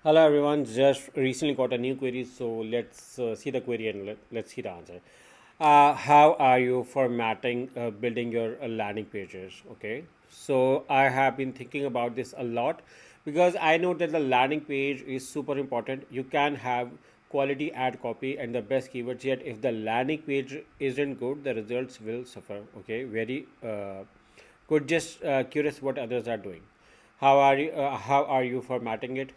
Hello everyone, just recently got a new query, so let's see the query and let's see the answer. How are you formatting building your landing pages? Okay, so I have been thinking about this a lot because I know that the landing page is super important. You can have quality ad copy and the best keywords, yet if the landing page isn't good, the results will suffer. Okay, very good. Just curious what others are doing. How are you formatting it?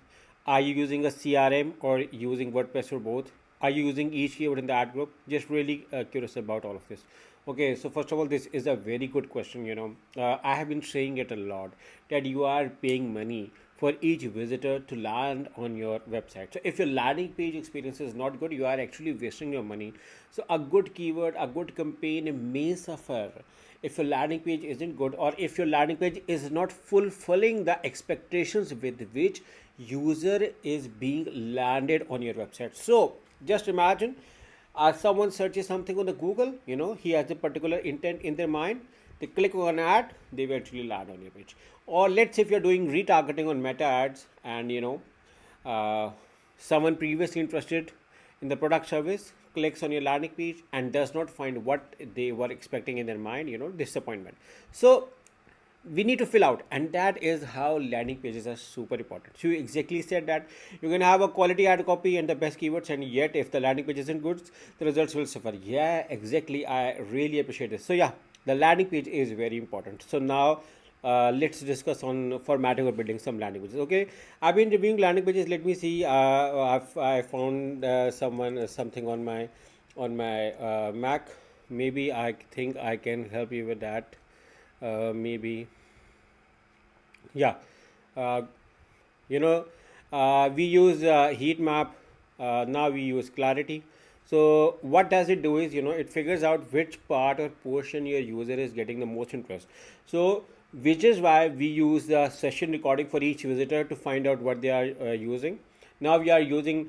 Are you using a CRM or using WordPress or both? Are you using each keyword in the ad group? Just really curious about all of this. Okay, so first of all, this is a very good question. I have been saying it a lot that you are paying money for each visitor to land on your website. So if your landing page experience is not good, you are actually wasting your money. So a good keyword, a good campaign may suffer if your landing page isn't good, or if your landing page is not fulfilling the expectations with which user is being landed on your website. So just imagine someone searches something on the Google, he has a particular intent in their mind. They click on an ad, they eventually land on your page. Or let's say if you're doing retargeting on meta ads, and uh, someone previously interested in the product service clicks on your landing page and does not find what they were expecting in their mind, disappointment. So we need to fill out, and that is how landing pages are super important. So you exactly said that you can have a quality ad copy and the best keywords, and yet if the landing page isn't good, the results will suffer. Yeah, exactly, I really appreciate this. So yeah, the landing page is very important. So now let's discuss on formatting or building some landing pages. Okay, I've been reviewing landing pages. Let me see. I found something on my Mac. Maybe I think I can help you with that. Maybe, yeah. uh, you know we use heat map. Now we use clarity. So what does it do is, it figures out which part or portion your user is getting the most interest. So which is why we use the session recording for each visitor to find out what they are using. Now we are using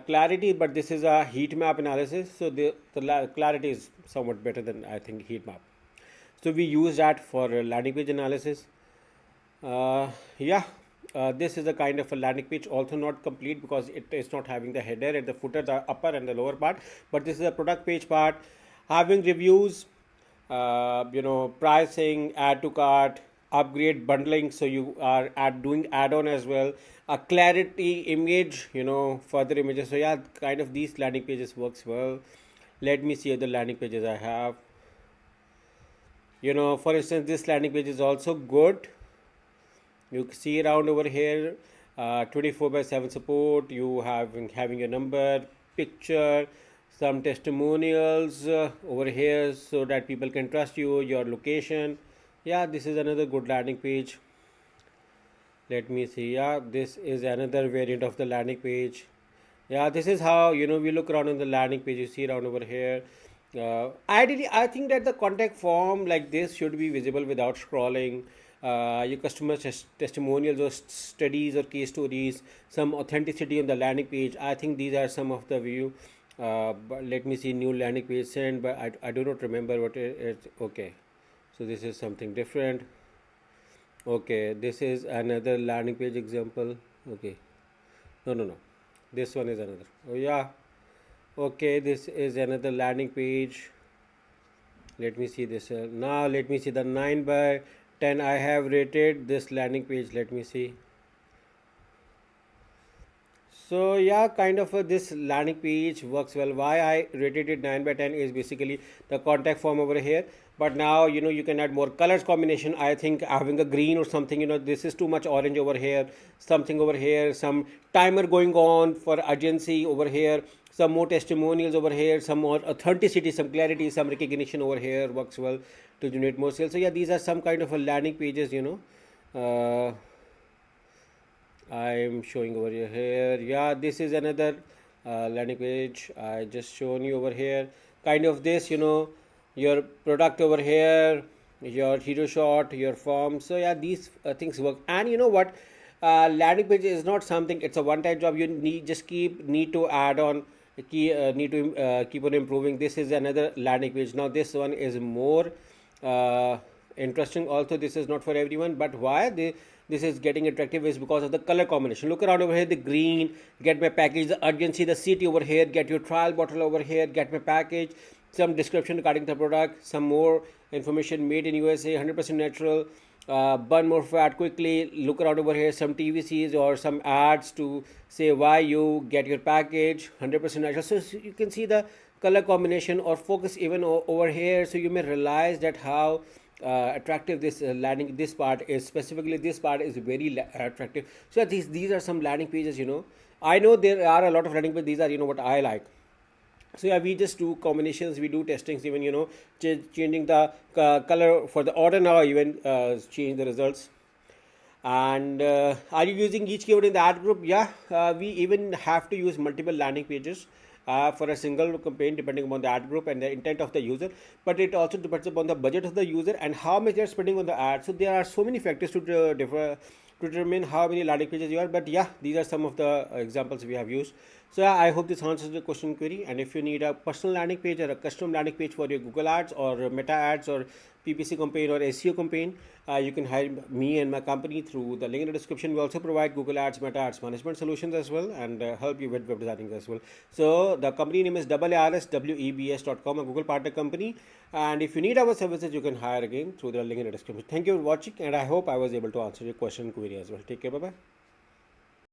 clarity, but this is a heat map analysis, so the clarity is somewhat better than, I think, heat map. So we use that for landing page analysis. Yeah, this is a kind of a landing page, also not complete because it is not having the header and the footer, the upper and the lower part. But this is a product page part, having reviews, pricing, add to cart, upgrade bundling. So you are doing add-on as well. A clarity image, further images. So yeah, kind of these landing pages works well. Let me see other landing pages I have. For instance, this landing page is also good. You see around over here, 24/7 support. You having your number, picture, some testimonials over here so that people can trust you, your location. Yeah, this is another good landing page. Let me see. Yeah, this is another variant of the landing page. Yeah, this is how, we look around on the landing page. You see around over here. Ideally, I think that the contact form like this should be visible without scrolling. Your customer testimonials or studies or case stories, some authenticity on the landing page. I think these are some of the view. But let me see new landing page send, but I do not remember what it is. Okay, so this is something different. Okay, this is another landing page example. Okay, no, this one is another. Oh yeah, okay, this is another landing page. Let me see this. Now let me see the 9 by 10 I have rated this landing page. Let me see. So yeah, kind of this landing page works well. Why I rated it 9 by 10 is basically the contact form over here. But now, you can add more colors combination. I think having a green or something, this is too much orange over here, something over here, some timer going on for urgency over here, some more testimonials over here, some more authenticity, some clarity, some recognition over here works well to generate more sales. So yeah, these are some kind of a landing pages. I'm showing over here. Yeah, this is another landing page I just shown you over here. Kind of this, your product over here, your hero shot, your form. So yeah, these things work. And you know what? Landing page is not something. It's a one-time job. You need to add on. Need to keep on improving. This is another landing page. Now this one is more uh, interesting. Also, this is not for everyone. But why this is getting attractive is because of the color combination. Look around over here, the green, get my package, the urgency, the city over here, get your trial bottle over here, get my package, some description regarding the product, some more information, made in USA, 100% natural, burn more fat quickly. Look around over here, some TVCs or some ads to say why you get your package, 100% natural. So you can see the color combination, or focus even over here, so you may realize that how attractive this landing, this part is, specifically this part is very attractive. So these are some landing pages, I know there are a lot of landing pages, these are what I like. So yeah, we just do combinations, we do testings, even changing the color for the order now, even change the results. And are you using each keyword in the ad group? Yeah, we even have to use multiple landing pages for a single campaign, depending upon the ad group and the intent of the user. But it also depends upon the budget of the user and how much they're spending on the ad. So there are so many factors to determine how many landing pages you are. But yeah, these are some of the examples we have used. So yeah, I hope this answers the question query. And if you need a personal landing page or a custom landing page for your Google ads or Meta ads or PPC campaign or SEO campaign, you can hire me and my company through the link in the description. We also provide Google Ads, Meta Ads management solutions as well, and help you with web designing as well. So the company name is Aarswebs.com, a Google partner company. And if you need our services, you can hire again through the link in the description. Thank you for watching, and I hope I was able to answer your question query as well. Take care, bye bye.